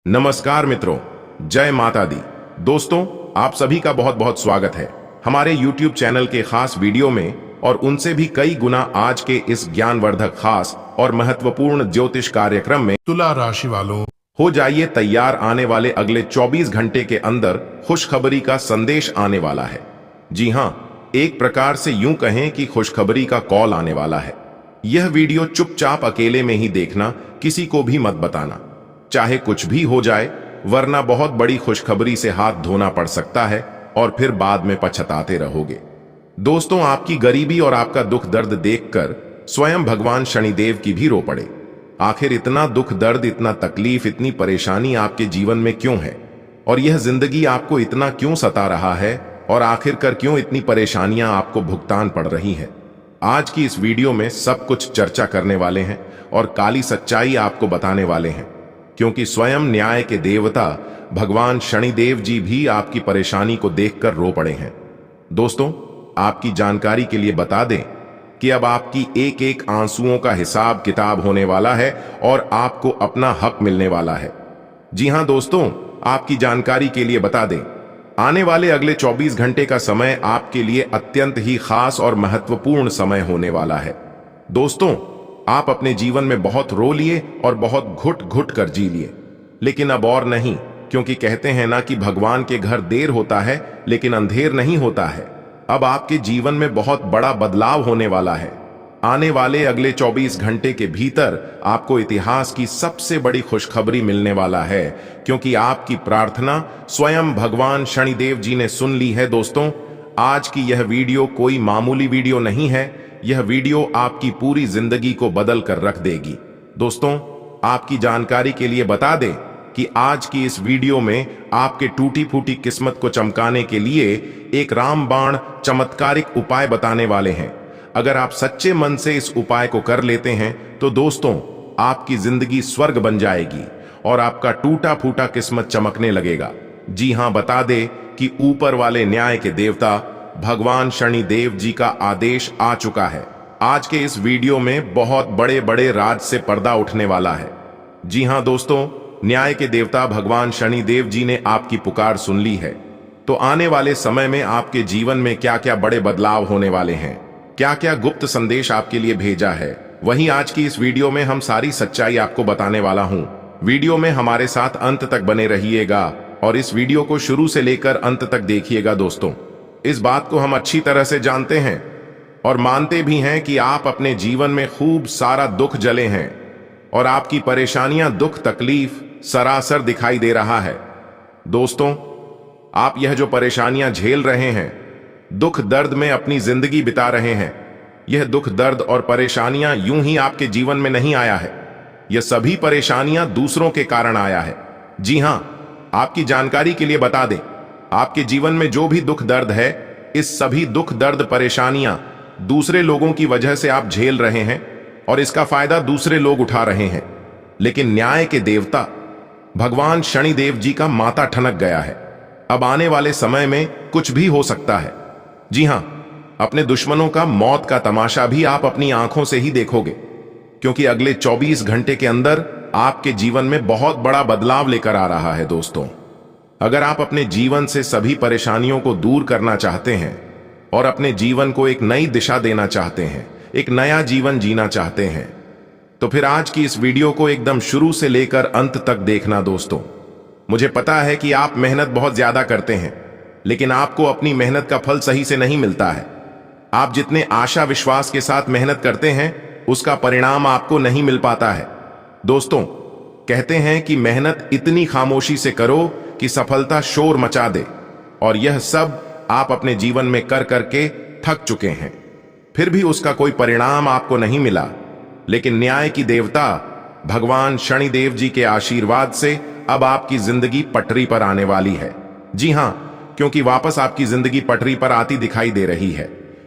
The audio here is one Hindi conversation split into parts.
नमस्कार मित्रों, जय माता दी। दोस्तों, आप सभी का बहुत बहुत स्वागत है हमारे YouTube चैनल के खास वीडियो में और उनसे भी कई गुना आज के इस ज्ञानवर्धक खास और महत्वपूर्ण ज्योतिष कार्यक्रम में। तुला राशि वालों, हो जाइए तैयार, आने वाले अगले 24 घंटे के अंदर खुशखबरी का संदेश आने वाला है। जी हां, एक प्रकार से यूं कहें कि खुशखबरी का कॉल आने वाला है। यह वीडियो चुपचाप अकेले में ही देखना, किसी को भी मत बताना, चाहे कुछ भी हो जाए, वरना बहुत बड़ी खुशखबरी से हाथ धोना पड़ सकता है और फिर बाद में पछताते रहोगे। दोस्तों, आपकी गरीबी और आपका दुख दर्द देखकर स्वयं भगवान शनिदेव की भी रो पड़े। आखिर इतना दुख दर्द, इतना तकलीफ, इतनी परेशानी आपके जीवन में क्यों है और यह जिंदगी आपको इतना क्यों सता रहा है और आखिरकार क्यों इतनी परेशानियां आपको भुगतान पड़ रही है। आज की इस वीडियो में सब कुछ चर्चा करने वाले हैं और काली सच्चाई आपको बताने वाले हैं, क्योंकि स्वयं न्याय के देवता भगवान शनिदेव जी भी आपकी परेशानी को देखकर रो पड़े हैं। दोस्तों, आपकी जानकारी के लिए बता दें कि अब आपकी एक एक आंसुओं का हिसाब किताब होने वाला है और आपको अपना हक मिलने वाला है। जी हां दोस्तों, आपकी जानकारी के लिए बता दें, आने वाले अगले 24 घंटे का समय आपके लिए अत्यंत ही खास और महत्वपूर्ण समय होने वाला है। दोस्तों, आप अपने जीवन में बहुत रो लिए और बहुत घुट घुट कर जी लिए, लेकिन अब और नहीं, क्योंकि कहते हैं ना कि भगवान के घर देर होता है लेकिन अंधेर नहीं होता है। अब आपके जीवन में बहुत बड़ा बदलाव होने वाला है। आने वाले अगले 24 घंटे के भीतर आपको इतिहास की सबसे बड़ी खुशखबरी मिलने वाला है, क्योंकि आपकी प्रार्थना स्वयं भगवान शनिदेव जी ने सुन ली है। दोस्तों, आज की यह वीडियो कोई मामूली वीडियो नहीं है। यह वीडियो आपकी पूरी जिंदगी को बदल कर रख देगी। दोस्तों, आपकी जानकारी के लिए बता दें कि आज की इस वीडियो में आपके टूटी फूटी किस्मत को चमकाने के लिए एक रामबाण चमत्कारिक उपाय बताने वाले हैं। अगर आप सच्चे मन से इस उपाय को कर लेते हैं तो दोस्तों, आपकी जिंदगी स्वर्ग बन जाएगी और आपका टूटा फूटा किस्मत चमकने लगेगा। जी हां, बता दे कि ऊपर वाले न्याय के देवता भगवान शनिदेव जी का आदेश आ चुका है। आज के इस वीडियो में बहुत बड़े बड़े राज से पर्दा उठने वाला है। जी हां दोस्तों, न्याय के देवता भगवान शनिदेव जी ने आपकी पुकार सुन ली है। तो आने वाले समय में आपके जीवन में क्या क्या बड़े बदलाव होने वाले हैं, क्या क्या गुप्त संदेश आपके लिए भेजा है, वहीं आज की इस वीडियो में हम सारी सच्चाई आपको बताने वाला हूं। वीडियो में हमारे साथ अंत तक बने रहिएगा और इस वीडियो को शुरू से लेकर अंत तक देखिएगा। दोस्तों, इस बात को हम अच्छी तरह से जानते हैं और मानते भी हैं कि आप अपने जीवन में खूब सारा दुख झेले हैं और आपकी परेशानियां, दुख तकलीफ सरासर दिखाई दे रहा है। दोस्तों, आप यह जो परेशानियां झेल रहे हैं, दुख दर्द में अपनी जिंदगी बिता रहे हैं, यह दुख दर्द और परेशानियां यूं ही आपके जीवन में नहीं आया है। यह सभी परेशानियां दूसरों के कारण आया है। जी हां, आपकी जानकारी के लिए बता दें, आपके जीवन में जो भी दुख दर्द है, इस सभी दुख दर्द परेशानियां दूसरे लोगों की वजह से आप झेल रहे हैं और इसका फायदा दूसरे लोग उठा रहे हैं। लेकिन न्याय के देवता भगवान शनिदेव जी का माथा ठनक गया है। अब आने वाले समय में कुछ भी हो सकता है। जी हां, अपने दुश्मनों का मौत का तमाशा भी आप अपनी आंखों से ही देखोगे, क्योंकि अगले 24 घंटे के अंदर आपके जीवन में बहुत बड़ा बदलाव लेकर आ रहा है। दोस्तों, अगर आप अपने जीवन से सभी परेशानियों को दूर करना चाहते हैं और अपने जीवन को एक नई दिशा देना चाहते हैं, एक नया जीवन जीना चाहते हैं, तो फिर आज की इस वीडियो को एकदम शुरू से लेकर अंत तक देखना। दोस्तों, मुझे पता है कि आप मेहनत बहुत ज्यादा करते हैं, लेकिन आपको अपनी मेहनत का फल सही से नहीं मिलता है। आप जितने आशा विश्वास के साथ मेहनत करते हैं, उसका परिणाम आपको नहीं मिल पाता है। दोस्तों, कहते हैं कि मेहनत इतनी खामोशी से करो कि सफलता शोर मचा दे, और यह सब आप अपने जीवन में कर करके थक चुके हैं, फिर भी उसका कोई परिणाम आपको नहीं मिला। लेकिन न्याय की देवता भगवान शनिदेव जी के आशीर्वाद से अब आपकी जिंदगी पटरी पर आने वाली है। जी हां, क्योंकि वापस आपकी जिंदगी पटरी पर आती दिखाई दे रही है,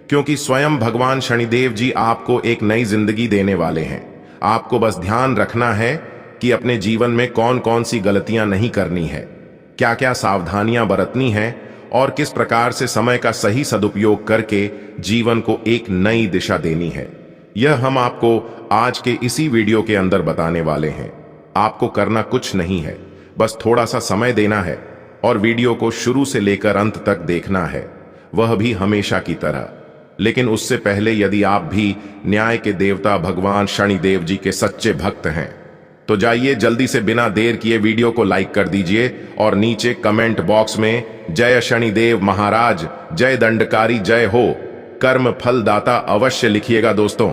क्योंकि स्वयं भगवान शनिदेव जी आपको एक नई जिंदगी देने वाले हैं। आपको बस ध्यान रखना है कि अपने जीवन में कौन कौन सी गलतियां नहीं करनी है, क्या क्या सावधानियां बरतनी है और किस प्रकार से समय का सही सदुपयोग करके जीवन को एक नई दिशा देनी है। यह हम आपको आज के इसी वीडियो के अंदर बताने वाले हैं। आपको करना कुछ नहीं है, बस थोड़ा सा समय देना है और वीडियो को शुरू से लेकर अंत तक देखना है, वह भी हमेशा की तरह। लेकिन उससे पहले यदि आप भी न्याय के देवता भगवान शनिदेव जी के सच्चे भक्त हैं तो जाइए जल्दी से बिना देर किए वीडियो को लाइक कर दीजिए और नीचे कमेंट बॉक्स में जय शनिदेव महाराज, जय दंडकारी जय हो, कर्म फल दाता अवश्य लिखिएगा। दोस्तों,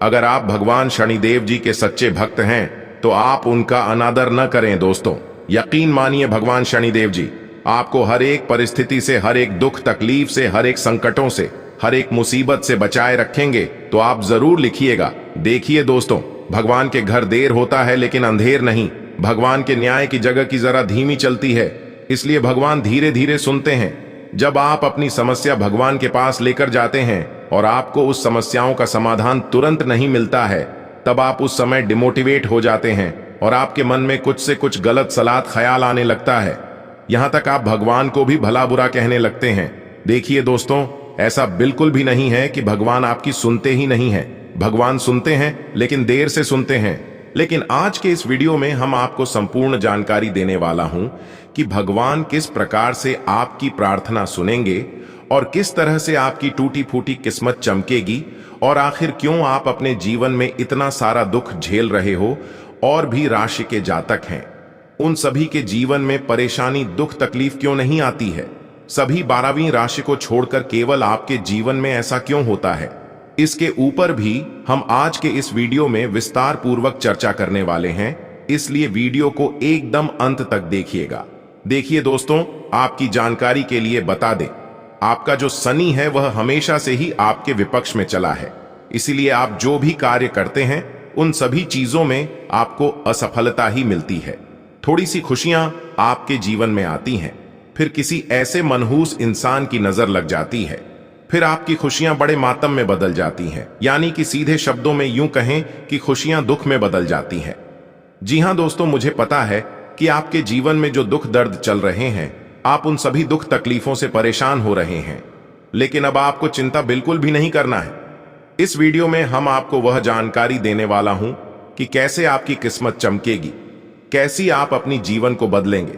अगर आप भगवान शनिदेव जी के सच्चे भक्त हैं तो आप उनका अनादर न करें। दोस्तों, यकीन मानिए भगवान शनिदेव जी आपको हर एक परिस्थिति से, हर एक दुख तकलीफ से, हर एक संकटों से, हर एक मुसीबत से बचाए रखेंगे। तो आप जरूर लिखिएगा। देखिए दोस्तों, भगवान के घर देर होता है लेकिन अंधेर नहीं। भगवान के न्याय की जगह की जरा धीमी चलती है, इसलिए भगवान धीरे धीरे सुनते हैं। जब आप अपनी समस्या भगवान के पास लेकर जाते हैं और आपको उस समस्याओं का समाधान तुरंत नहीं मिलता है, तब आप उस समय डिमोटिवेट हो जाते हैं और आपके मन में कुछ से कुछ गलत सलात ख्याल आने लगता है। यहां तक आप भगवान को भी भला बुरा कहने लगते हैं। देखिए दोस्तों, ऐसा बिल्कुल भी नहीं है कि भगवान आपकी सुनते ही नहीं है। भगवान सुनते हैं लेकिन देर से सुनते हैं। लेकिन आज के इस वीडियो में हम आपको संपूर्ण जानकारी देने वाला हूं कि भगवान किस प्रकार से आपकी प्रार्थना सुनेंगे और किस तरह से आपकी टूटी फूटी किस्मत चमकेगी, और आखिर क्यों आप अपने जीवन में इतना सारा दुख झेल रहे हो और भी राशि के जातक हैं, उन सभी के जीवन में परेशानी दुख तकलीफ क्यों नहीं आती है। सभी 12वीं राशि को छोड़कर केवल आपके जीवन में ऐसा क्यों होता है, इसके ऊपर भी हम आज के इस वीडियो में विस्तार पूर्वक चर्चा करने वाले हैं। इसलिए वीडियो को एकदम अंत तक देखिएगा। देखिए दोस्तों, आपकी जानकारी के लिए बता दें, आपका जो शनि है वह हमेशा से ही आपके विपक्ष में चला है। इसीलिए आप जो भी कार्य करते हैं उन सभी चीजों में आपको असफलता ही मिलती है। थोड़ी सी खुशियां आपके जीवन में आती हैं, फिर किसी ऐसे मनहूस इंसान की नजर लग जाती है, फिर आपकी खुशियां बड़े मातम में बदल जाती हैं। यानी कि सीधे शब्दों में यूं कहें कि खुशियां दुख में बदल जाती हैं। जी हां दोस्तों, मुझे पता है कि आपके जीवन में जो दुख दर्द चल रहे हैं, आप उन सभी दुख तकलीफों से परेशान हो रहे हैं। लेकिन अब आपको चिंता बिल्कुल भी नहीं करना है। इस वीडियो में हम आपको वह जानकारी देने वाला हूं कि कैसे आपकी किस्मत चमकेगी, कैसी आप अपनी जीवन को बदलेंगे।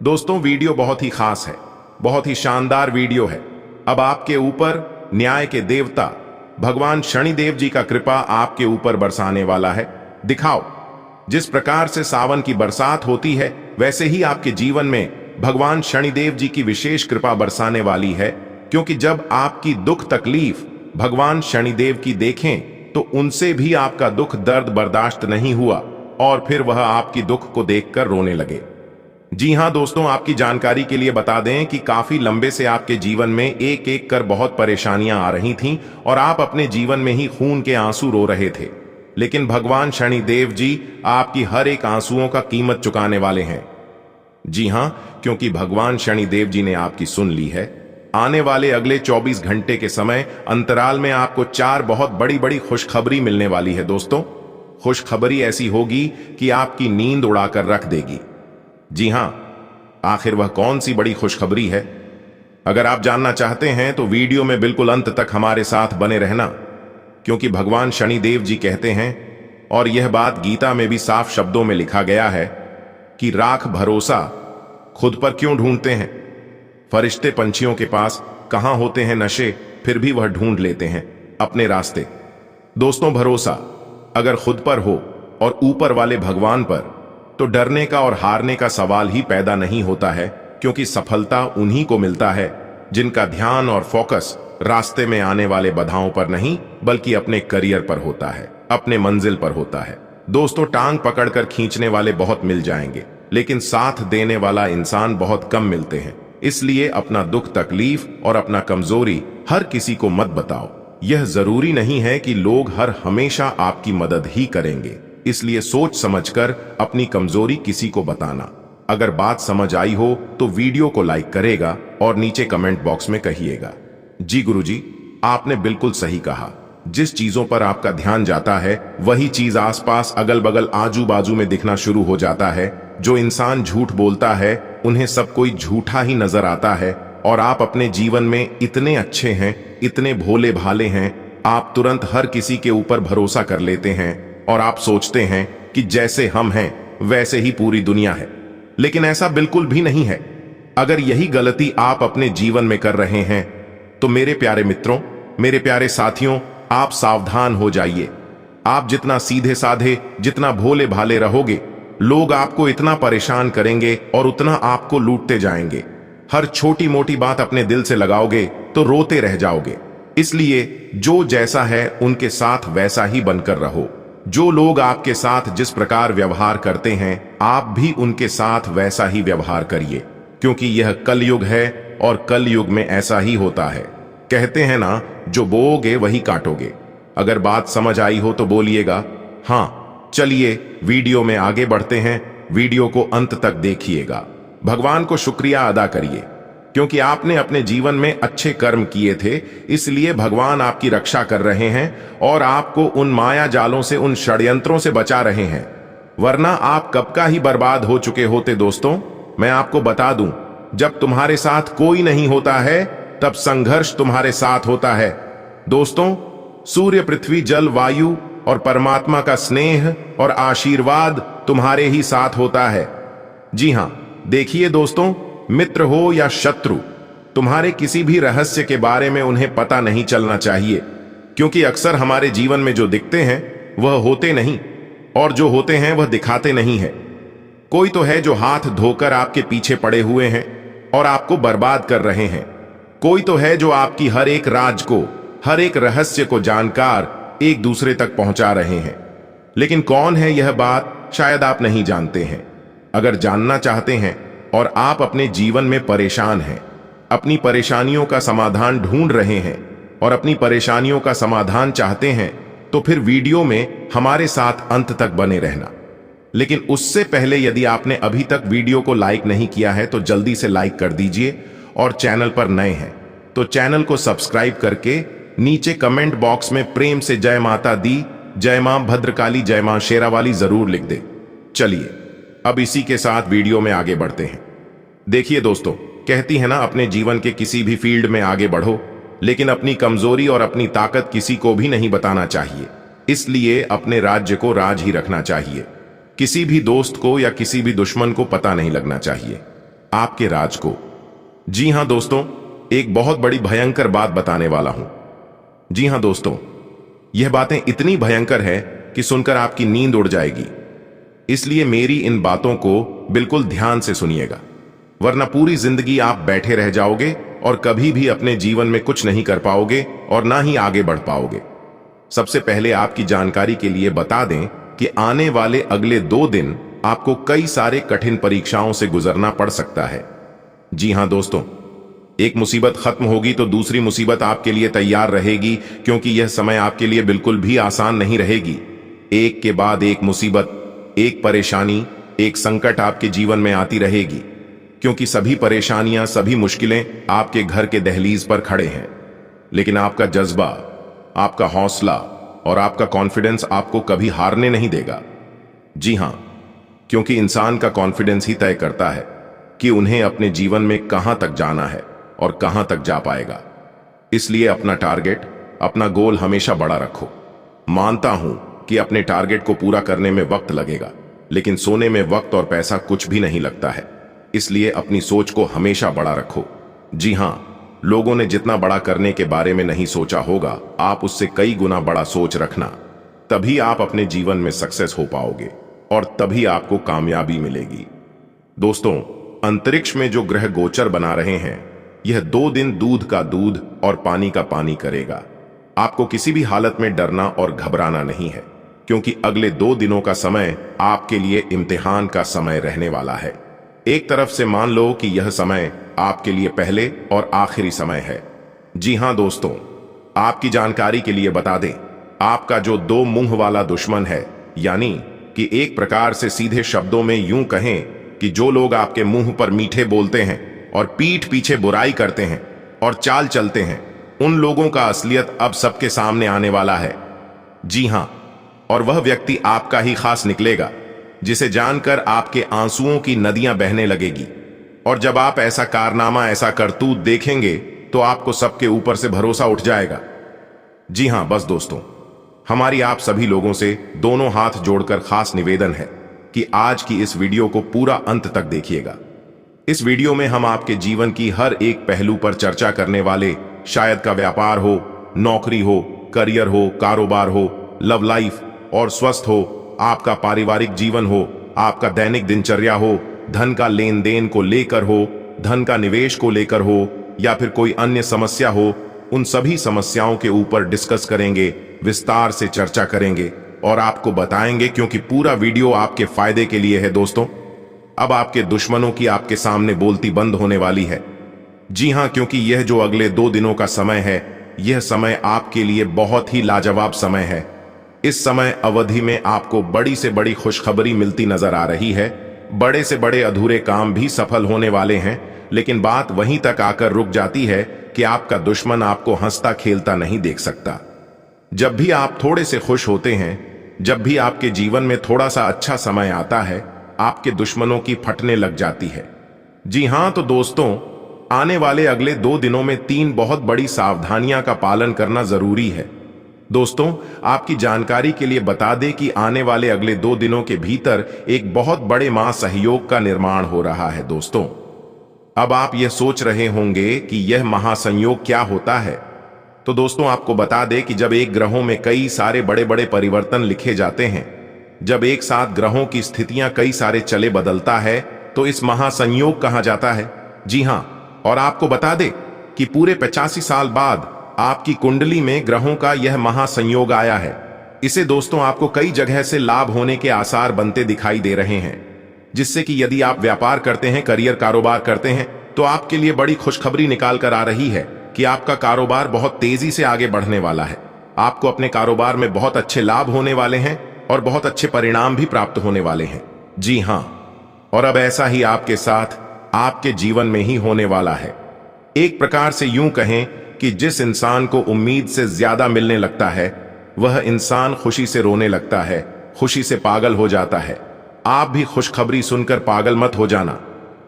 दोस्तों, वीडियो बहुत ही खास है, बहुत ही शानदार वीडियो है। अब आपके ऊपर न्याय के देवता भगवान शनिदेव जी का कृपा आपके ऊपर बरसाने वाला है। दिखाओ, जिस प्रकार से सावन की बरसात होती है वैसे ही आपके जीवन में भगवान शनिदेव जी की विशेष कृपा बरसाने वाली है। क्योंकि जब आपकी दुख तकलीफ भगवान शनिदेव की देखें तो उनसे भी आपका दुख दर्द बर्दाश्त नहीं हुआ और फिर वह आपकी दुख को देखकर रोने लगे। जी हां दोस्तों, आपकी जानकारी के लिए बता दें कि काफी लंबे से आपके जीवन में एक एक कर बहुत परेशानियां आ रही थीं और आप अपने जीवन में ही खून के आंसू रो रहे थे। लेकिन भगवान शनिदेव जी आपकी हर एक आंसुओं का कीमत चुकाने वाले हैं। जी हां, क्योंकि भगवान शनिदेव जी ने आपकी सुन ली है। आने वाले अगले 24 घंटे के समय अंतराल में आपको 4 बहुत बड़ी बड़ी खुशखबरी मिलने वाली है। दोस्तों, खुशखबरी ऐसी होगी कि आपकी नींद उड़ाकर रख देगी। जी हां, आखिर वह कौन सी बड़ी खुशखबरी है? अगर आप जानना चाहते हैं तो वीडियो में बिल्कुल अंत तक हमारे साथ बने रहना, क्योंकि भगवान शनिदेव जी कहते हैं, और यह बात गीता में भी साफ शब्दों में लिखा गया है कि राख भरोसा खुद पर क्यों ढूंढते हैं। फरिश्ते पंछियों के पास कहां होते हैं नशे, फिर भी वह ढूंढ लेते हैं अपने रास्ते। दोस्तों, भरोसा अगर खुद पर हो और ऊपर वाले भगवान पर, तो डरने का और हारने का सवाल ही पैदा नहीं होता है। क्योंकि सफलता उन्हीं को मिलता है जिनका ध्यान और फोकस रास्ते में आने वाले बाधाओं पर नहीं बल्कि अपने करियर पर होता है, अपने मंजिल पर होता है। दोस्तों, टांग पकड़कर खींचने वाले बहुत मिल जाएंगे, लेकिन साथ देने वाला इंसान बहुत कम मिलते हैं। इसलिए अपना दुख तकलीफ और अपना कमजोरी हर किसी को मत बताओ। यह जरूरी नहीं है कि लोग हर हमेशा आपकी मदद ही करेंगे। इसलिए सोच समझकर अपनी कमजोरी किसी को बताना। अगर बात समझ आई हो तो वीडियो को लाइक करेगा और नीचे कमेंट बॉक्स में कहिएगा, जी गुरुजी, आपने बिल्कुल सही कहा। जिस चीजों पर आपका ध्यान जाता है वही चीज आसपास अगल बगल आजू बाजू में दिखना शुरू हो जाता है। जो इंसान झूठ बोलता है उन्हें सब कोई झूठा ही नजर आता है, और आप अपने जीवन में इतने अच्छे हैं, इतने भोले भाले हैं, आप तुरंत हर किसी के ऊपर भरोसा कर लेते हैं और आप सोचते हैं कि जैसे हम हैं वैसे ही पूरी दुनिया है। लेकिन ऐसा बिल्कुल भी नहीं है। अगर यही गलती आप अपने जीवन में कर रहे हैं तो मेरे प्यारे मित्रों, मेरे प्यारे साथियों, आप सावधान हो जाइए। आप जितना सीधे साधे, जितना भोले भाले रहोगे, लोग आपको इतना परेशान करेंगे और उतना आपको लूटते जाएंगे। हर छोटी मोटी बात अपने दिल से लगाओगे तो रोते रह जाओगे। इसलिए जो जैसा है उनके साथ वैसा ही बनकर रहो। जो लोग आपके साथ जिस प्रकार व्यवहार करते हैं, आप भी उनके साथ वैसा ही व्यवहार करिए, क्योंकि यह कलयुग है और कलयुग में ऐसा ही होता है। कहते हैं ना, जो बोओगे वही काटोगे। अगर बात समझ आई हो तो बोलिएगा हाँ। चलिए वीडियो में आगे बढ़ते हैं। वीडियो को अंत तक देखिएगा। भगवान को शुक्रिया अदा करिए, क्योंकि आपने अपने जीवन में अच्छे कर्म किए थे, इसलिए भगवान आपकी रक्षा कर रहे हैं और आपको उन माया जालों से, उन षड्यंत्रों से बचा रहे हैं। वरना आप कब का ही बर्बाद हो चुके होते। दोस्तों, मैं आपको बता दूं, जब तुम्हारे साथ कोई नहीं होता है तब संघर्ष तुम्हारे साथ होता है। दोस्तों, सूर्य, पृथ्वी, जल, वायु और परमात्मा का स्नेह और आशीर्वाद तुम्हारे ही साथ होता है। जी हां, देखिए दोस्तों, मित्र हो या शत्रु, तुम्हारे किसी भी रहस्य के बारे में उन्हें पता नहीं चलना चाहिए, क्योंकि अक्सर हमारे जीवन में जो दिखते हैं वह होते नहीं, और जो होते हैं वह दिखाते नहीं है। कोई तो है जो हाथ धोकर आपके पीछे पड़े हुए हैं और आपको बर्बाद कर रहे हैं। कोई तो है जो आपकी हर एक राज को, हर एक रहस्य को जानकार एक दूसरे तक पहुंचा रहे हैं। लेकिन कौन है यह बात शायद आप नहीं जानते हैं। अगर जानना चाहते हैं और आप अपने जीवन में परेशान हैं, अपनी परेशानियों का समाधान ढूंढ रहे हैं और अपनी परेशानियों का समाधान चाहते हैं, तो फिर वीडियो में हमारे साथ अंत तक बने रहना। लेकिन उससे पहले यदि आपने अभी तक वीडियो को लाइक नहीं किया है तो जल्दी से लाइक कर दीजिए, और चैनल पर नए हैं तो चैनल को सब्सक्राइब करके नीचे कमेंट बॉक्स में प्रेम से जय माता दी, जय मां भद्रकाली, जय मां शेरावाली जरूर लिख दे। चलिए अब इसी के साथ वीडियो में आगे बढ़ते हैं। देखिए दोस्तों, कहती है ना, अपने जीवन के किसी भी फील्ड में आगे बढ़ो, लेकिन अपनी कमजोरी और अपनी ताकत किसी को भी नहीं बताना चाहिए। इसलिए अपने राज्य को राज ही रखना चाहिए। किसी भी दोस्त को या किसी भी दुश्मन को पता नहीं लगना चाहिए आपके राज को। जी हां दोस्तों, एक बहुत बड़ी भयंकर बात बताने वाला हूं। जी हां दोस्तों, यह बातें इतनी भयंकर है कि सुनकर आपकी नींद उड़ जाएगी। इसलिए मेरी इन बातों को बिल्कुल ध्यान से सुनिएगा, वरना पूरी जिंदगी आप बैठे रह जाओगे और कभी भी अपने जीवन में कुछ नहीं कर पाओगे और ना ही आगे बढ़ पाओगे। सबसे पहले आपकी जानकारी के लिए बता दें कि आने वाले अगले 2 दिन आपको कई सारे कठिन परीक्षाओं से गुजरना पड़ सकता है। जी हां दोस्तों, एक मुसीबत खत्म होगी तो दूसरी मुसीबत आपके लिए तैयार रहेगी, क्योंकि यह समय आपके लिए बिल्कुल भी आसान नहीं रहेगी। एक के बाद एक मुसीबत, एक परेशानी, एक संकट आपके जीवन में आती रहेगी, क्योंकि सभी परेशानियां, सभी मुश्किलें आपके घर के दहलीज पर खड़े हैं। लेकिन आपका जज्बा, आपका हौसला और आपका कॉन्फिडेंस आपको कभी हारने नहीं देगा। जी हां, क्योंकि इंसान का कॉन्फिडेंस ही तय करता है कि उन्हें अपने जीवन में कहां तक जाना है और कहां तक जा पाएगा। इसलिए अपना टारगेट, अपना गोल हमेशा बड़ा रखो। मानता हूं कि अपने टारगेट को पूरा करने में वक्त लगेगा, लेकिन सोने में वक्त और पैसा कुछ भी नहीं लगता है। इसलिए अपनी सोच को हमेशा बड़ा रखो। जी हां, लोगों ने जितना बड़ा करने के बारे में नहीं सोचा होगा, आप उससे कई गुना बड़ा सोच रखना। तभी आप अपने जीवन में सक्सेस हो पाओगे और तभी आपको कामयाबी मिलेगी। दोस्तों, अंतरिक्ष में जो ग्रह गोचर बना रहे हैं, यह 2 दिन दूध का दूध और पानी का पानी करेगा। आपको किसी भी हालत में डरना और घबराना नहीं है, क्योंकि अगले 2 दिनों का समय आपके लिए इम्तिहान का समय रहने वाला है। एक तरफ से मान लो कि यह समय आपके लिए पहले और आखिरी समय है। जी हां दोस्तों, आपकी जानकारी के लिए बता दें, आपका जो 2 मुंह वाला दुश्मन है, यानी कि एक प्रकार से सीधे शब्दों में यूं कहें कि जो लोग आपके मुंह पर मीठे बोलते हैं और पीठ पीछे बुराई करते हैं और चाल चलते हैं, उन लोगों का असलियत अब सबके सामने आने वाला है। जी हां, और वह व्यक्ति आपका ही खास निकलेगा, जिसे जानकर आपके आंसुओं की नदियां बहने लगेगी। और जब आप ऐसा कारनामा, ऐसा करतूत देखेंगे तो आपको सबके ऊपर से भरोसा उठ जाएगा। जी हां, बस दोस्तों, हमारी आप सभी लोगों से दोनों हाथ जोड़कर खास निवेदन है कि आज की इस वीडियो को पूरा अंत तक देखिएगा। इस वीडियो में हम आपके जीवन की हर एक पहलू पर चर्चा करने वाले, शायद का व्यापार हो, नौकरी हो, करियर हो, कारोबार हो, लव लाइफ और स्वस्थ हो, आपका पारिवारिक जीवन हो, आपका दैनिक दिनचर्या हो, धन का लेन देन को लेकर हो, धन का निवेश को लेकर हो, या फिर कोई अन्य समस्या हो, उन सभी समस्याओं के ऊपर डिस्कस करेंगे, विस्तार से चर्चा करेंगे और आपको बताएंगे, क्योंकि पूरा वीडियो आपके फायदे के लिए है दोस्तों। अब आपके दुश्मनों की आपके सामने बोलती बंद होने वाली है। जी हां, क्योंकि यह जो अगले 2 दिनों का समय है, यह समय आपके लिए बहुत ही लाजवाब समय है। इस समय अवधि में आपको बड़ी से बड़ी खुशखबरी मिलती नजर आ रही है। बड़े से बड़े अधूरे काम भी सफल होने वाले हैं, लेकिन बात वहीं तक आकर रुक जाती है कि आपका दुश्मन आपको हंसता खेलता नहीं देख सकता। जब भी आप थोड़े से खुश होते हैं, जब भी आपके जीवन में थोड़ा सा अच्छा समय आता है, आपके दुश्मनों की फटने लग जाती है। जी हां, तो दोस्तों, आने वाले अगले 2 दिनों में 3 बहुत बड़ी सावधानियां का पालन करना जरूरी है। दोस्तों, आपकी जानकारी के लिए बता दें कि आने वाले अगले 2 दिनों के भीतर एक बहुत बड़े महासहयोग का निर्माण हो रहा है। दोस्तों, अब आप यह सोच रहे होंगे कि यह महासंयोग क्या होता है। तो दोस्तों, आपको बता दें कि जब एक ग्रहों में कई सारे बड़े बड़े परिवर्तन लिखे जाते हैं, जब एक साथ ग्रहों की स्थितियां कई सारे चले बदलता है, तो इस महासंयोग कहा जाता है। जी हां, और आपको बता दें कि पूरे 85 साल बाद आपकी कुंडली में ग्रहों का यह महासंयोग आया है। इसे दोस्तों आपको कई जगह से लाभ होने के आसार बनते दिखाई दे रहे हैं, जिससे कि यदि आप व्यापार करते हैं, करियर कारोबार करते हैं, तो आपके लिए बड़ी खुशखबरी निकाल कर आ रही है कि आपका कारोबार बहुत तेजी से आगे बढ़ने वाला है। आपको अपने कारोबार में बहुत अच्छे लाभ होने वाले हैं और बहुत अच्छे परिणाम भी प्राप्त होने वाले हैं। जी हां, और अब ऐसा ही आपके साथ आपके जीवन में ही होने वाला है। एक प्रकार से यूं कहें कि जिस इंसान को उम्मीद से ज्यादा मिलने लगता है, वह इंसान खुशी से रोने लगता है, खुशी से पागल हो जाता है। आप भी खुशखबरी सुनकर पागल मत हो जाना,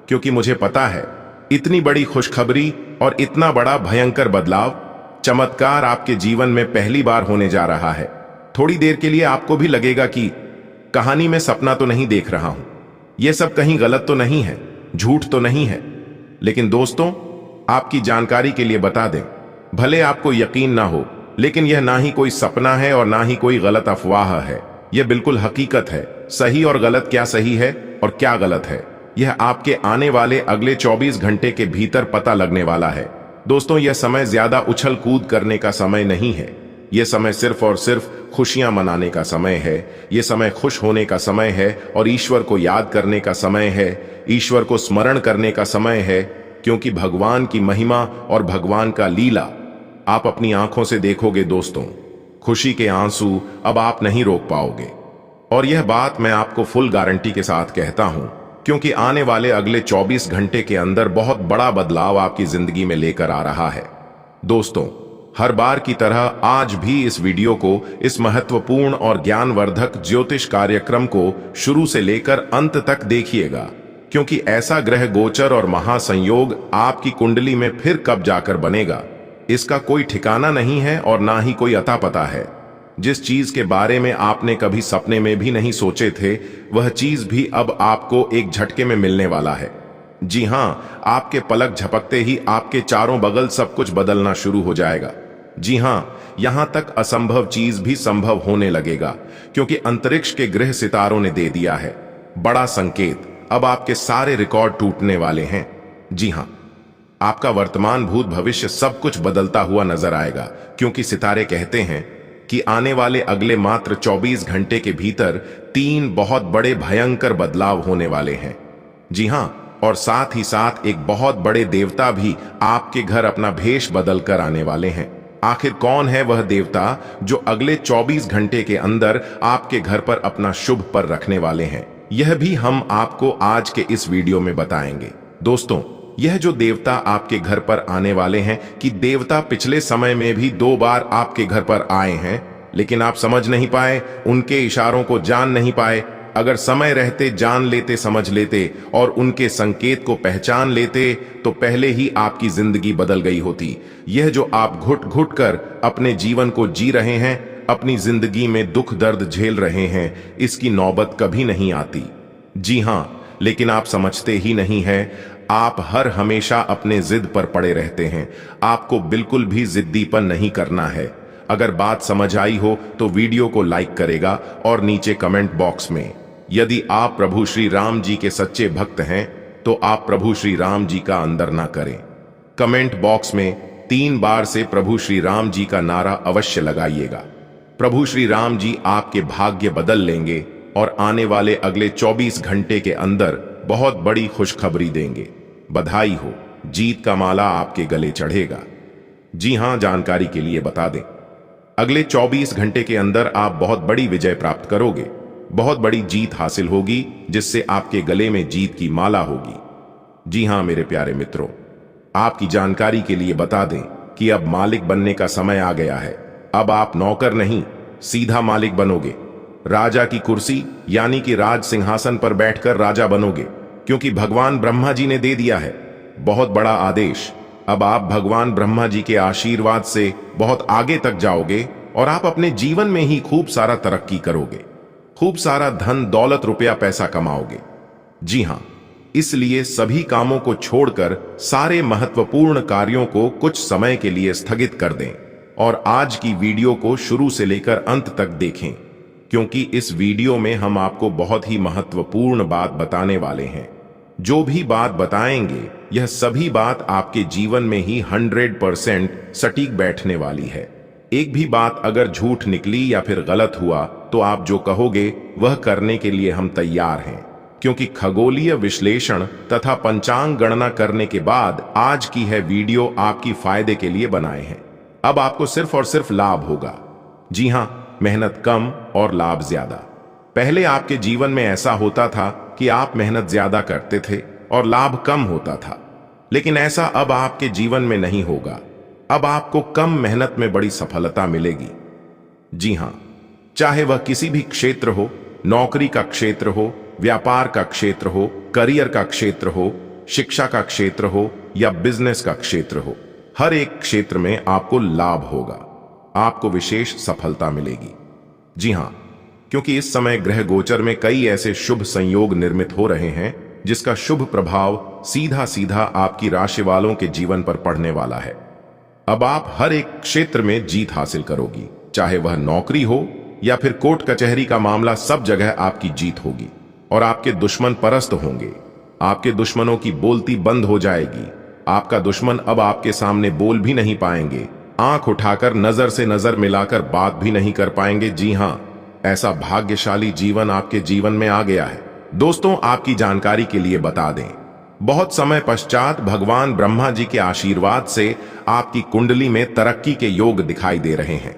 क्योंकि मुझे पता है इतनी बड़ी खुशखबरी और इतना बड़ा भयंकर बदलाव, चमत्कार आपके जीवन में पहली बार होने जा रहा है। थोड़ी देर के लिए आपको भी लगेगा कि कहानी में सपना तो नहीं देख रहा हूं, यह सब कहीं गलत तो नहीं है, झूठ तो नहीं है। लेकिन दोस्तों, आपकी जानकारी के लिए बता दें, भले आपको यकीन ना हो, लेकिन यह ना ही कोई सपना है और ना ही कोई गलत अफवाह है। यह बिल्कुल हकीकत है। सही और गलत, क्या सही है और क्या गलत है, यह आपके आने वाले अगले 24 घंटे के भीतर पता लगने वाला है। दोस्तों, यह समय ज्यादा उछल कूद करने का समय नहीं है। यह समय सिर्फ और सिर्फ खुशियां मनाने का समय है। यह समय खुश होने का समय है और ईश्वर को याद करने का समय है, ईश्वर को स्मरण करने का समय है, क्योंकि भगवान की महिमा और भगवान का लीला आप अपनी आंखों से देखोगे। दोस्तों, खुशी के आंसू अब आप नहीं रोक पाओगे, और यह बात मैं आपको फुल गारंटी के साथ कहता हूं, क्योंकि आने वाले अगले 24 घंटे के अंदर बहुत बड़ा बदलाव आपकी जिंदगी में लेकर आ रहा है। दोस्तों, हर बार की तरह आज भी इस वीडियो को, इस महत्वपूर्ण और ज्ञानवर्धक ज्योतिष कार्यक्रम को शुरू से लेकर अंत तक देखिएगा, क्योंकि ऐसा ग्रह गोचर और महासंयोग आपकी कुंडली में फिर कब जाकर बनेगा, इसका कोई ठिकाना नहीं है और ना ही कोई अता पता है। जिस चीज के बारे में आपने कभी सपने में भी नहीं सोचे थे, वह चीज भी अब आपको एक झटके में मिलने वाला है। जी हां, आपके पलक झपकते ही आपके चारों बगल सब कुछ बदलना शुरू हो जाएगा। जी हां, यहां तक असंभव चीज भी संभव होने लगेगा, क्योंकि अंतरिक्ष के ग्रह सितारों ने दे दिया है बड़ा संकेत। अब आपके सारे रिकॉर्ड टूटने वाले हैं। जी हां, आपका वर्तमान, भूत, भविष्य सब कुछ बदलता हुआ नजर आएगा, क्योंकि सितारे कहते हैं कि आने वाले अगले मात्र 24 घंटे के भीतर 3 बहुत बड़े भयंकर बदलाव होने वाले हैं। जी हां, और साथ ही साथ एक बहुत बड़े देवता भी आपके घर अपना भेष बदल कर आने वाले हैं। आखिर कौन है वह देवता जो अगले 24 घंटे के अंदर आपके घर पर अपना शुभ पर रखने वाले हैं, यह भी हम आपको आज के इस वीडियो में बताएंगे। दोस्तों, यह जो देवता आपके घर पर आने वाले हैं, कि देवता पिछले समय में भी 2 बार आपके घर पर आए हैं, लेकिन आप समझ नहीं पाए, उनके इशारों को जान नहीं पाए। अगर समय रहते जान लेते, समझ लेते और उनके संकेत को पहचान लेते, तो पहले ही आपकी जिंदगी बदल गई होती। यह जो आप घुट घुट कर अपने जीवन को जी रहे हैं, अपनी जिंदगी में दुख दर्द झेल रहे हैं, इसकी नौबत कभी नहीं आती। जी हां, लेकिन आप समझते ही नहीं हैं। आप हर हमेशा अपने जिद पर पड़े रहते हैं। आपको बिल्कुल भी जिद्दीपन नहीं करना है। अगर बात समझ आई हो तो वीडियो को लाइक करेगा और नीचे कमेंट बॉक्स में यदि आप प्रभु श्री राम जी के सच्चे भक्त हैं तो आप प्रभु श्री राम जी का अंदर ना करें। कमेंट बॉक्स में 3 बार से प्रभु श्री राम जी का नारा अवश्य लगाइएगा। प्रभु श्री राम जी आपके भाग्य बदल लेंगे और आने वाले अगले 24 घंटे के अंदर बहुत बड़ी खुशखबरी देंगे। बधाई हो, जीत का माला आपके गले चढ़ेगा। जी हां, जानकारी के लिए बता दें, अगले 24 घंटे के अंदर आप बहुत बड़ी विजय प्राप्त करोगे। बहुत बड़ी जीत हासिल होगी जिससे आपके गले में जीत की माला होगी। जी हां मेरे प्यारे मित्रों, आपकी जानकारी के लिए बता दें कि अब मालिक बनने का समय आ गया है। अब आप नौकर नहीं, सीधा मालिक बनोगे। राजा की कुर्सी यानी कि राज सिंहासन पर बैठकर राजा बनोगे, क्योंकि भगवान ब्रह्मा जी ने दे दिया है बहुत बड़ा आदेश। अब आप भगवान ब्रह्मा जी के आशीर्वाद से बहुत आगे तक जाओगे और आप अपने जीवन में ही खूब सारा तरक्की करोगे, खूब सारा धन दौलत रुपया पैसा कमाओगे। जी हां, इसलिए सभी कामों को छोड़कर सारे महत्वपूर्ण कार्यों को कुछ समय के लिए स्थगित कर दें और आज की वीडियो को शुरू से लेकर अंत तक देखें, क्योंकि इस वीडियो में हम आपको बहुत ही महत्वपूर्ण बात बताने वाले हैं। जो भी बात बताएंगे यह सभी बात आपके जीवन में ही 100% सटीक बैठने वाली है। एक भी बात अगर झूठ निकली या फिर गलत हुआ तो आप जो कहोगे वह करने के लिए हम तैयार हैं, क्योंकि खगोलीय विश्लेषण तथा पंचांग गणना करने के बाद आज की है वीडियो आपकी फायदे के लिए बनाए हैं। अब आपको सिर्फ और सिर्फ लाभ होगा। जी हां, मेहनत कम और लाभ ज्यादा। पहले आपके जीवन में ऐसा होता था कि आप मेहनत ज्यादा करते थे और लाभ कम होता था, लेकिन ऐसा अब आपके जीवन में नहीं होगा। अब आपको कम मेहनत में बड़ी सफलता मिलेगी। जी हां, चाहे वह किसी भी क्षेत्र हो, नौकरी का क्षेत्र हो, व्यापार का क्षेत्र हो, करियर का क्षेत्र हो, शिक्षा का क्षेत्र हो या बिजनेस का क्षेत्र हो, हर एक क्षेत्र में आपको लाभ होगा, आपको विशेष सफलता मिलेगी। जी हां, क्योंकि इस समय ग्रह गोचर में कई ऐसे शुभ संयोग निर्मित हो रहे हैं जिसका शुभ प्रभाव सीधा सीधा आपकी राशि वालों के जीवन पर पड़ने वाला है। अब आप हर एक क्षेत्र में जीत हासिल करोगी, चाहे वह नौकरी हो या फिर कोर्ट कचहरी का मामला, सब जगह आपकी जीत होगी और आपके दुश्मन परास्त होंगे। आपके दुश्मनों की बोलती बंद हो जाएगी। आपका दुश्मन अब आपके सामने बोल भी नहीं पाएंगे, आंख उठाकर नजर से नजर मिलाकर बात भी नहीं कर पाएंगे। जी हां, ऐसा भाग्यशाली जीवन आपके जीवन में आ गया है। दोस्तों, आपकी जानकारी के लिए बता दें, बहुत समय पश्चात भगवान ब्रह्मा जी के आशीर्वाद से आपकी कुंडली में तरक्की के योग दिखाई दे रहे हैं।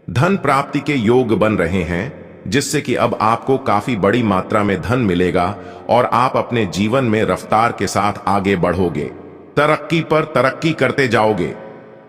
धन प्राप्ति के योग बन रहे हैं, जिससे कि अब आपको काफी बड़ी मात्रा में धन मिलेगा और आप अपने जीवन में रफ्तार के साथ आगे बढ़ोगे, तरक्की पर तरक्की करते जाओगे।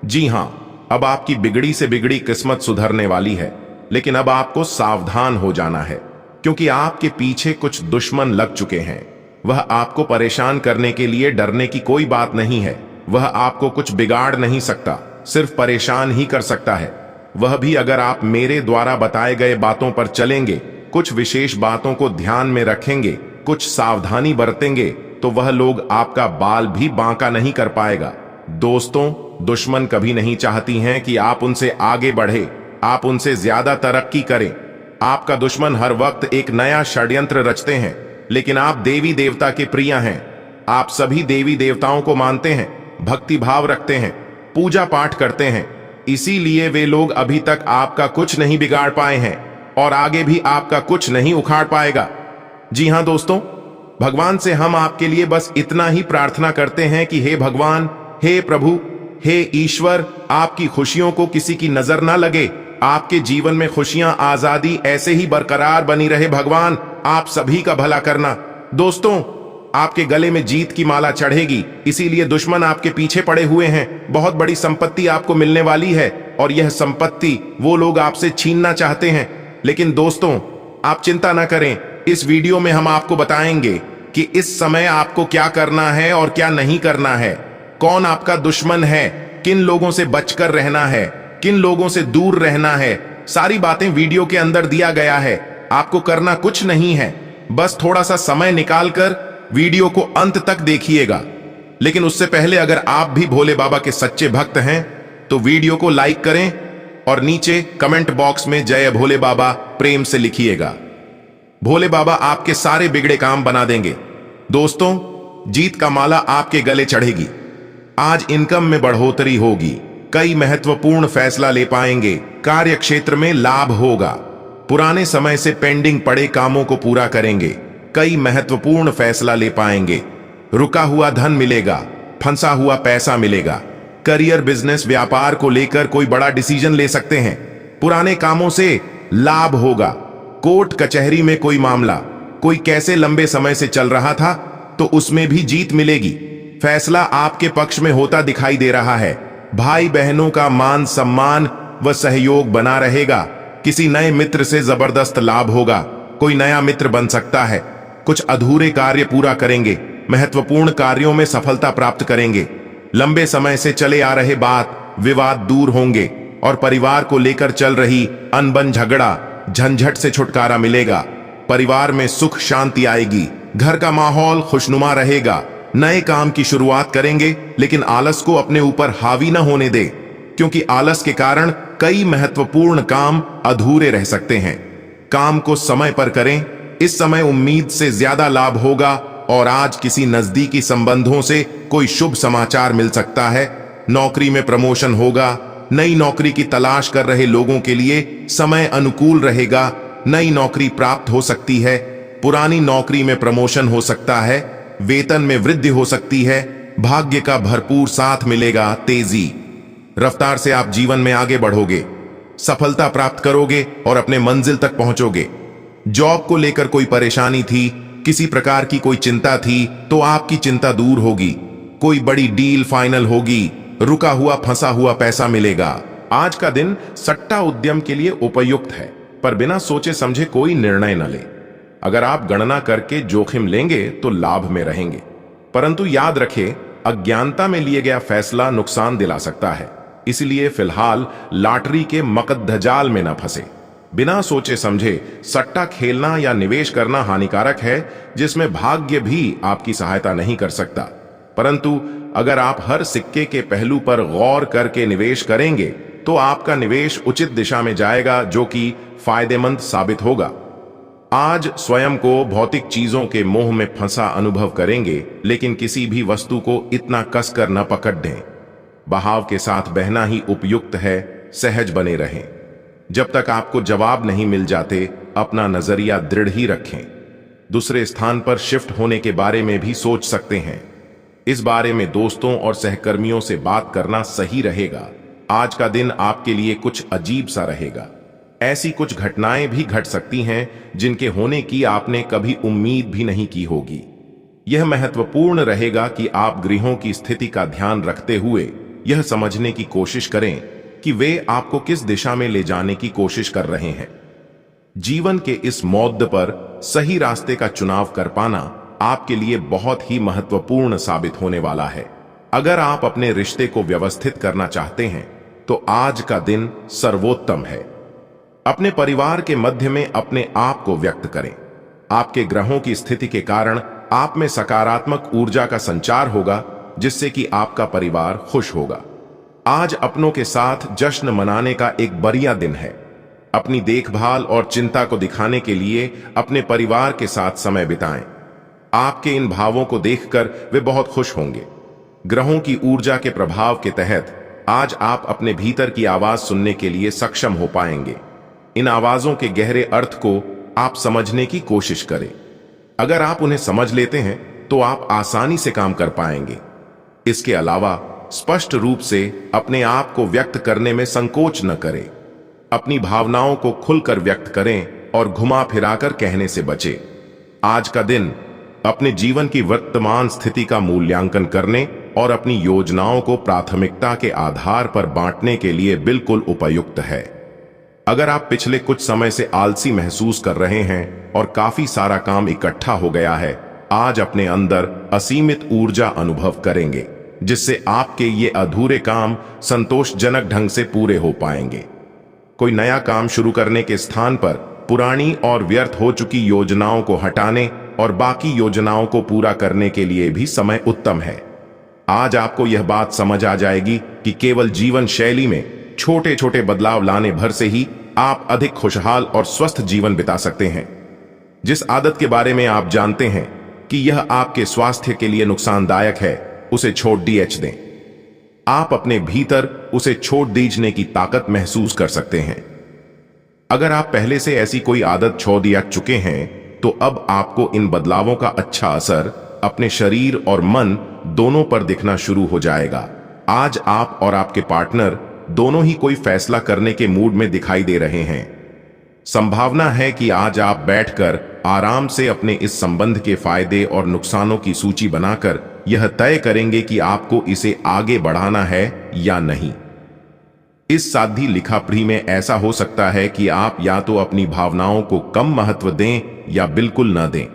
जी हां, अब आपकी बिगड़ी से बिगड़ी किस्मत सुधरने वाली है, लेकिन अब आपको सावधान हो जाना है, क्योंकि आपके पीछे कुछ दुश्मन लग चुके हैं। वह आपको परेशान करने के लिए डरने की कोई बात नहीं है। वह आपको कुछ बिगाड़ नहीं सकता, सिर्फ परेशान ही कर सकता है। वह भी अगर आप मेरे द्वारा बताए गए बातों पर चलेंगे, कुछ विशेष बातों को ध्यान में रखेंगे, कुछ सावधानी बरतेंगे, तो वह लोग आपका बाल भी बांका नहीं कर पाएगा। दोस्तों, दुश्मन कभी नहीं चाहती हैं कि आप उनसे आगे बढ़े, आप उनसे ज्यादा तरक्की करें। आपका दुश्मन हर वक्त एक नया षड्यंत्र रचते हैं, लेकिन आप देवी देवता के प्रिय हैं। आप सभी देवी देवताओं को मानते हैं, भक्ति भाव रखते हैं, पूजा पाठ करते हैं, इसीलिए वे लोग अभी तक आपका कुछ नहीं बिगाड़ पाए हैं और आगे भी आपका कुछ नहीं उखाड़ पाएगा। जी हां दोस्तों, भगवान से हम आपके लिए बस इतना ही प्रार्थना करते हैं कि हे भगवान, हे प्रभु, हे ईश्वर, आपकी खुशियों को किसी की नजर ना लगे। आपके जीवन में खुशियां, आजादी ऐसे ही बरकरार बनी रहे। भगवान, आप सभी का भला करना। दोस्तों, आपके गले में जीत की माला चढ़ेगी, इसीलिए दुश्मन आपके पीछे पड़े हुए हैं। बहुत बड़ी संपत्ति आपको मिलने वाली है और यह संपत्ति वो लोग आपसे छीनना चाहते हैं। लेकिन दोस्तों, आप चिंता ना करें, इस वीडियो में हम आपको बताएंगे कि इस समय आपको क्या करना है और क्या नहीं करना है, कौन आपका दुश्मन है, किन लोगों से बचकर रहना है, किन लोगों से दूर रहना है, सारी बातें वीडियो के अंदर दिया गया है। आपको करना कुछ नहीं है, बस थोड़ा सा समय निकालकर वीडियो को अंत तक देखिएगा। लेकिन उससे पहले अगर आप भी भोले बाबा के सच्चे भक्त हैं तो वीडियो को लाइक करें और नीचे कमेंट बॉक्स में जय भोले बाबा प्रेम से लिखिएगा। भोले बाबा आपके सारे बिगड़े काम बना देंगे। दोस्तों, जीत का माला आपके गले चढ़ेगी। आज इनकम में बढ़ोतरी होगी, कई महत्वपूर्ण फैसला ले पाएंगे, कार्य क्षेत्र में लाभ होगा, पुराने समय से पेंडिंग पड़े कामों को पूरा करेंगे, कई महत्वपूर्ण फैसला ले पाएंगे, रुका हुआ धन मिलेगा, फंसा हुआ पैसा मिलेगा, करियर बिजनेस व्यापार को लेकर कोई बड़ा डिसीजन ले सकते हैं, पुराने कामों से लाभ होगा, कोर्ट कचहरी में कोई मामला कोई कैसे लंबे समय से चल रहा था तो उसमें भी जीत मिलेगी, फैसला आपके पक्ष में होता दिखाई दे रहा है, भाई बहनों का मान सम्मान व सहयोग बना रहेगा, किसी नए मित्र से जबरदस्त लाभ होगा, कोई नया मित्र बन सकता है, कुछ अधूरे कार्य पूरा करेंगे, महत्वपूर्ण कार्यों में सफलता प्राप्त करेंगे, लंबे समय से चले आ रहे बात विवाद दूर होंगे और परिवार को लेकर चल रही अनबन झगड़ा झंझट से छुटकारा मिलेगा, परिवार में सुख शांति आएगी, घर का माहौल खुशनुमा रहेगा, नए काम की शुरुआत करेंगे लेकिन आलस को अपने ऊपर हावी न होने दे, क्योंकि आलस के कारण कई महत्वपूर्ण काम अधूरे रह सकते हैं। काम को समय पर करें, इस समय उम्मीद से ज्यादा लाभ होगा और आज किसी नजदीकी संबंधों से कोई शुभ समाचार मिल सकता है, नौकरी में प्रमोशन होगा, नई नौकरी की तलाश कर रहे लोगों के लिए समय अनुकूल रहेगा, नई नौकरी प्राप्त हो सकती है, पुरानी नौकरी में प्रमोशन हो सकता है, वेतन में वृद्धि हो सकती है, भाग्य का भरपूर साथ मिलेगा, तेजी रफ्तार से आप जीवन में आगे बढ़ोगे, सफलता प्राप्त करोगे और अपने मंजिल तक पहुंचोगे। जॉब को लेकर कोई परेशानी थी, किसी प्रकार की कोई चिंता थी तो आपकी चिंता दूर होगी, कोई बड़ी डील फाइनल होगी, रुका हुआ फंसा हुआ पैसा मिलेगा। आज का दिन सट्टा उद्यम के लिए उपयुक्त है, पर बिना सोचे समझे कोई निर्णय न ले। अगर आप गणना करके जोखिम लेंगे तो लाभ में रहेंगे, परंतु याद रखें अज्ञानता में लिए गया फैसला नुकसान दिला सकता है, इसलिए फिलहाल लॉटरी के मकद्दजाल में न फंसे। बिना सोचे समझे सट्टा खेलना या निवेश करना हानिकारक है, जिसमें भाग्य भी आपकी सहायता नहीं कर सकता। परंतु अगर आप हर सिक्के के पहलू पर गौर करके निवेश करेंगे तो आपका निवेश उचित दिशा में जाएगा, जो कि फायदेमंद साबित होगा। आज स्वयं को भौतिक चीजों के मोह में फंसा अनुभव करेंगे, लेकिन किसी भी वस्तु को इतना कसकर न पकड़ दें। बहाव के साथ बहना ही उपयुक्त है, सहज बने रहें। जब तक आपको जवाब नहीं मिल जाते अपना नजरिया दृढ़ ही रखें। दूसरे स्थान पर शिफ्ट होने के बारे में भी सोच सकते हैं। इस बारे में दोस्तों और सहकर्मियों से बात करना सही रहेगा। आज का दिन आपके लिए कुछ अजीब सा रहेगा। ऐसी कुछ घटनाएं भी घट सकती हैं जिनके होने की आपने कभी उम्मीद भी नहीं की होगी। यह महत्वपूर्ण रहेगा कि आप गृहों की स्थिति का ध्यान रखते हुए यह समझने की कोशिश करें कि वे आपको किस दिशा में ले जाने की कोशिश कर रहे हैं। जीवन के इस मोड़ पर सही रास्ते का चुनाव कर पाना आपके लिए बहुत ही महत्वपूर्ण साबित होने वाला है। अगर आप अपने रिश्ते को व्यवस्थित करना चाहते हैं तो आज का दिन सर्वोत्तम है। अपने परिवार के मध्य में अपने आप को व्यक्त करें। आपके ग्रहों की स्थिति के कारण आप में सकारात्मक ऊर्जा का संचार होगा, जिससे कि आपका परिवार खुश होगा। आज अपनों के साथ जश्न मनाने का एक बढ़िया दिन है। अपनी देखभाल और चिंता को दिखाने के लिए अपने परिवार के साथ समय बिताएं। आपके इन भावों को देखकर वे बहुत खुश होंगे। ग्रहों की ऊर्जा के प्रभाव के तहत आज आप अपने भीतर की आवाज सुनने के लिए सक्षम हो पाएंगे। इन आवाजों के गहरे अर्थ को आप समझने की कोशिश करें। अगर आप उन्हें समझ लेते हैं तो आप आसानी से काम कर पाएंगे। इसके अलावा स्पष्ट रूप से अपने आप को व्यक्त करने में संकोच न करें। अपनी भावनाओं को खुलकर व्यक्त करें और घुमा फिराकर कहने से बचें। आज का दिन अपने जीवन की वर्तमान स्थिति का मूल्यांकन करने और अपनी योजनाओं को प्राथमिकता के आधार पर बांटने के लिए बिल्कुल उपयुक्त है। अगर आप पिछले कुछ समय से आलसी महसूस कर रहे हैं और काफी सारा काम इकट्ठा हो गया है, आज अपने अंदर असीमित ऊर्जा अनुभव करेंगे, जिससे आपके ये अधूरे काम संतोषजनक ढंग से पूरे हो पाएंगे। कोई नया काम शुरू करने के स्थान पर पुरानी और व्यर्थ हो चुकी योजनाओं को हटाने और बाकी योजनाओं को पूरा करने के लिए भी समय उत्तम है। आज आपको यह बात समझ आ जाएगी कि केवल जीवन शैली में छोटे छोटे बदलाव लाने भर से ही आप अधिक खुशहाल और स्वस्थ जीवन बिता सकते हैं। जिस आदत के बारे में आप जानते हैं कि यह आपके स्वास्थ्य के लिए नुकसानदायक है, उसे छोड़ दें। आप अपने भीतर उसे छोड़ दीजने की ताकत महसूस कर सकते हैं। अगर आप पहले से ऐसी कोई आदत छोड़ दिया चुके हैं, तो अब आपको इन बदलावों का अच्छा असर अपने शरीर और मन दोनों पर दिखना शुरू हो जाएगा। आज आप और आपके पार्टनर दोनों ही कोई फैसला करने के मूड में दिखाई दे रहे हैं। संभावना है कि आज आप बैठकर आराम से अपने इस संबंध के फायदे और नुकसानों की सूची बनाकर यह तय करेंगे कि आपको इसे आगे बढ़ाना है या नहीं। इस साधी लिखापढ़ी में ऐसा हो सकता है कि आप या तो अपनी भावनाओं को कम महत्व दें या बिल्कुल न दें,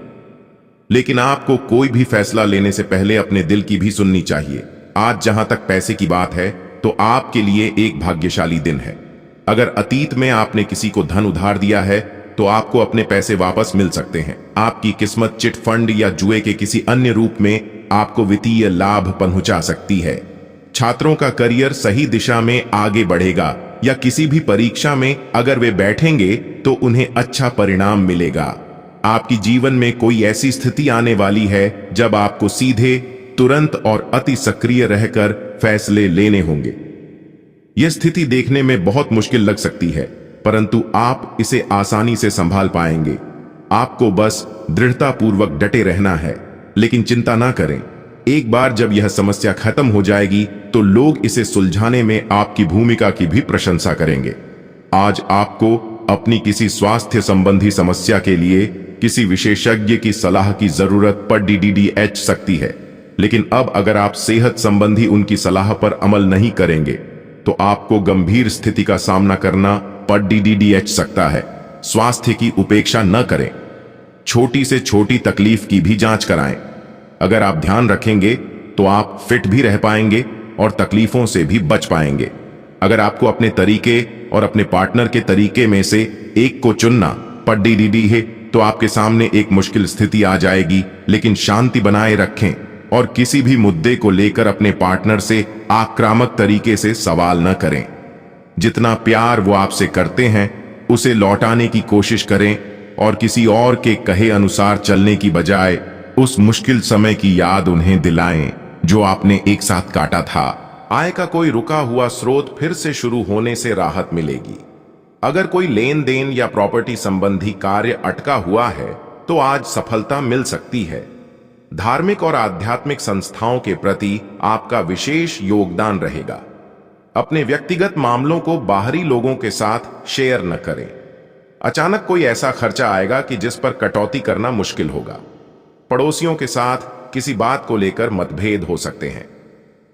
लेकिन आपको कोई भी फैसला लेने से पहले अपने दिल की भी सुननी चाहिए। आज जहां तक पैसे की बात है, तो आपके लिए एक भाग्यशाली दिन है। अगर अतीत में आपने किसी को धन उधार दिया है, तो आपको अपने पैसे वापस मिल सकते हैं। आपकी किस्मत चिट फंड या जुए के किसी अन्य रूप में आपको वित्तीय लाभ पहुंचा सकती है। छात्रों का करियर सही दिशा में आगे बढ़ेगा, या किसी भी परीक्षा में अगर वे बैठेंगे तो उन्हें अच्छा परिणाम मिलेगा। आपकी जीवन में कोई ऐसी स्थिति आने वाली है जब आपको सीधे, तुरंत और अति सक्रिय रहकर फैसले लेने होंगे। यह स्थिति देखने में बहुत मुश्किल लग सकती है, परंतु आप इसे आसानी से संभाल पाएंगे। आपको बस दृढ़तापूर्वक डटे रहना है, लेकिन चिंता ना करें। एक बार जब यह समस्या खत्म हो जाएगी, तो लोग इसे सुलझाने में आपकी भूमिका की भी प्रशंसा करेंगे। आज आपको अपनी किसी स्वास्थ्य संबंधी समस्या के लिए किसी विशेषज्ञ की सलाह की जरूरत पड़ सकती है, लेकिन अब अगर आप सेहत संबंधी उनकी सलाह पर अमल नहीं करेंगे, तो आपको गंभीर स्थिति का सामना करना पड़ सकता है। स्वास्थ्य की उपेक्षा न करें। छोटी से छोटी तकलीफ की भी जांच कराएं। अगर आप ध्यान रखेंगे, तो आप फिट भी रह पाएंगे और तकलीफों से भी बच पाएंगे। अगर आपको अपने तरीके और अपने पार्टनर के तरीके में से एक को चुनना पड़ है, तो आपके सामने एक मुश्किल स्थिति आ जाएगी, लेकिन शांति बनाए रखें और किसी भी मुद्दे को लेकर अपने पार्टनर से आक्रामक तरीके से सवाल न करें। जितना प्यार वो आपसे करते हैं, उसे लौटाने की कोशिश करें और किसी और के कहे अनुसार चलने की बजाय उस मुश्किल समय की याद उन्हें दिलाएं जो आपने एक साथ काटा था। आय का कोई रुका हुआ स्रोत फिर से शुरू होने से राहत मिलेगी। अगर कोई लेन देन या प्रॉपर्टी संबंधी कार्य अटका हुआ है, तो आज सफलता मिल सकती है। धार्मिक और आध्यात्मिक संस्थाओं के प्रति आपका विशेष योगदान रहेगा। अपने व्यक्तिगत मामलों को बाहरी लोगों के साथ शेयर न करें। अचानक कोई ऐसा खर्चा आएगा कि जिस पर कटौती करना मुश्किल होगा। पड़ोसियों के साथ किसी बात को लेकर मतभेद हो सकते हैं।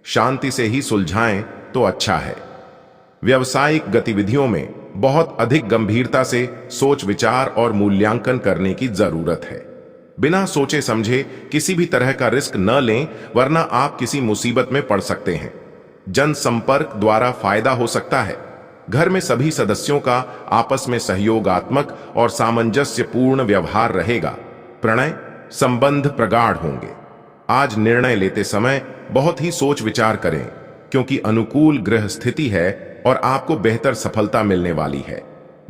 शांति से ही सुलझाएं तो अच्छा है। व्यावसायिक गतिविधियों में बहुत अधिक गंभीरता से सोच विचार और मूल्यांकन करने की जरूरत है। बिना सोचे समझे किसी भी तरह का रिस्क न लें, वरना आप किसी मुसीबत में पड़ सकते हैं। जनसंपर्क द्वारा फायदा हो सकता है। घर में सभी सदस्यों का आपस में सहयोगात्मक और सामंजस्यपूर्ण व्यवहार रहेगा। प्रणय संबंध प्रगाढ़ होंगे। आज निर्णय लेते समय बहुत ही सोच विचार करें, क्योंकि अनुकूल ग्रह स्थिति है और आपको बेहतर सफलता मिलने वाली है।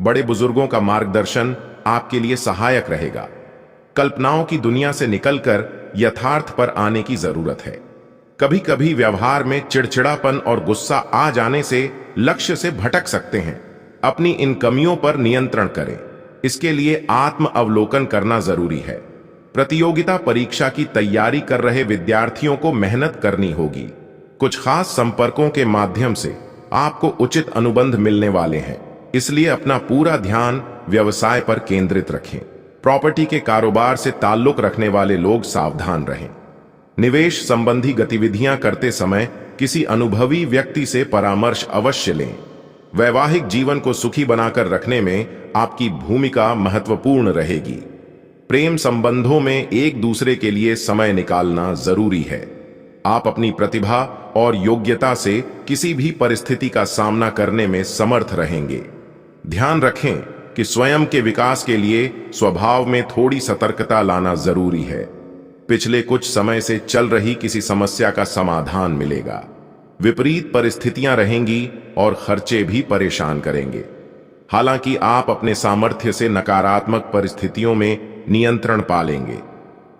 बड़े बुजुर्गों का मार्गदर्शन आपके लिए सहायक रहेगा। कल्पनाओं की दुनिया से निकलकर यथार्थ पर आने की जरूरत है। कभी कभी व्यवहार में चिड़चिड़ापन और गुस्सा आ जाने से लक्ष्य से भटक सकते हैं। अपनी इन कमियों पर नियंत्रण करें। इसके लिए आत्म अवलोकन करना जरूरी है। प्रतियोगिता परीक्षा की तैयारी कर रहे विद्यार्थियों को मेहनत करनी होगी। कुछ खास संपर्कों के माध्यम से आपको उचित अनुबंध मिलने वाले हैं, इसलिए अपना पूरा ध्यान व्यवसाय पर केंद्रित रखें। प्रॉपर्टी के कारोबार से ताल्लुक रखने वाले लोग सावधान रहें। निवेश संबंधी गतिविधियां करते समय किसी अनुभवी व्यक्ति से परामर्श अवश्य लें। वैवाहिक जीवन को सुखी बनाकर रखने में आपकी भूमिका महत्वपूर्ण रहेगी। प्रेम संबंधों में एक दूसरे के लिए समय निकालना जरूरी है। आप अपनी प्रतिभा और योग्यता से किसी भी परिस्थिति का सामना करने में समर्थ रहेंगे। ध्यान रखें कि स्वयं के विकास के लिए स्वभाव में थोड़ी सतर्कता लाना जरूरी है। पिछले कुछ समय से चल रही किसी समस्या का समाधान मिलेगा। विपरीत परिस्थितियां रहेंगी और खर्चे भी परेशान करेंगे। हालांकि आप अपने सामर्थ्य से नकारात्मक परिस्थितियों में नियंत्रण पा लेंगे।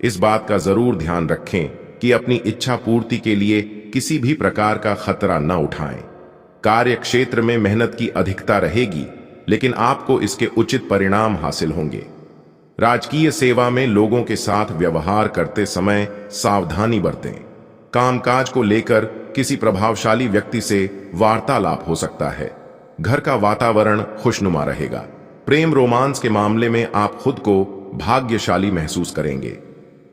इस बात का जरूर ध्यान रखें कि अपनी इच्छा पूर्ति के लिए किसी भी प्रकार का खतरा न उठाएं। कार्य क्षेत्र में मेहनत की अधिकता रहेगी, लेकिन आपको इसके उचित परिणाम हासिल होंगे। राजकीय सेवा में लोगों के साथ व्यवहार करते समय सावधानी बरतें। कामकाज को लेकर किसी प्रभावशाली व्यक्ति से वार्तालाप हो सकता है। घर का वातावरण खुशनुमा रहेगा। प्रेम रोमांस के मामले में आप खुद को भाग्यशाली महसूस करेंगे।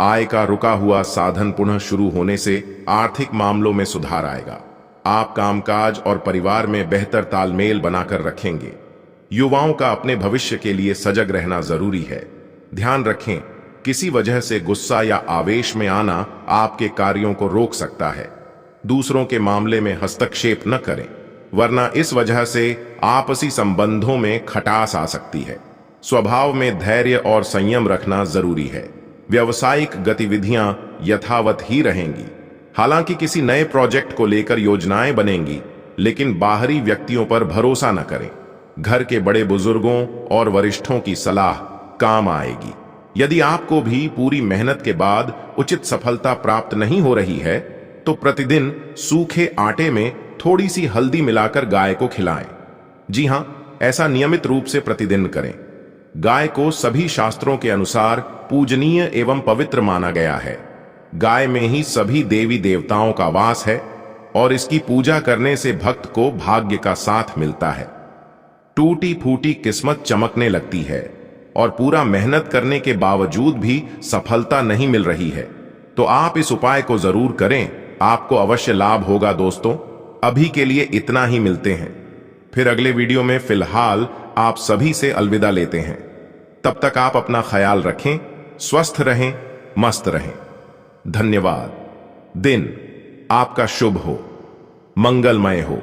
आय का रुका हुआ साधन पुनः शुरू होने से आर्थिक मामलों में सुधार आएगा। आप कामकाज और परिवार में बेहतर तालमेल बनाकर रखेंगे। युवाओं का अपने भविष्य के लिए सजग रहना जरूरी है। ध्यान रखें, किसी वजह से गुस्सा या आवेश में आना आपके कार्यों को रोक सकता है। दूसरों के मामले में हस्तक्षेप न करें, वरना इस वजह से आपसी संबंधों में खटास आ सकती है। स्वभाव में धैर्य और संयम रखना जरूरी है। व्यावसायिक गतिविधियां यथावत ही रहेंगी। हालांकि किसी नए प्रोजेक्ट को लेकर योजनाएं बनेंगी, लेकिन बाहरी व्यक्तियों पर भरोसा न करें। घर के बड़े बुजुर्गों और वरिष्ठों की सलाह काम आएगी। यदि आपको भी पूरी मेहनत के बाद उचित सफलता प्राप्त नहीं हो रही है, तो प्रतिदिन सूखे आटे में थोड़ी सी हल्दी मिलाकर गाय को खिलाएं। जी हां, ऐसा नियमित रूप से प्रतिदिन करें। गाय को सभी शास्त्रों के अनुसार पूजनीय एवं पवित्र माना गया है। गाय में ही सभी देवी देवताओं का वास है और इसकी पूजा करने से भक्त को भाग्य का साथ मिलता है। टूटी फूटी किस्मत चमकने लगती है और पूरा मेहनत करने के बावजूद भी सफलता नहीं मिल रही है, तो आप इस उपाय को जरूर करें। आपको अवश्य लाभ होगा। दोस्तों, अभी के लिए इतना ही। मिलते हैं फिर अगले वीडियो में। फिलहाल आप सभी से अलविदा लेते हैं। तब तक आप अपना ख्याल रखें, स्वस्थ रहें, मस्त रहें। धन्यवाद। दिन आपका शुभ हो, मंगलमय हो।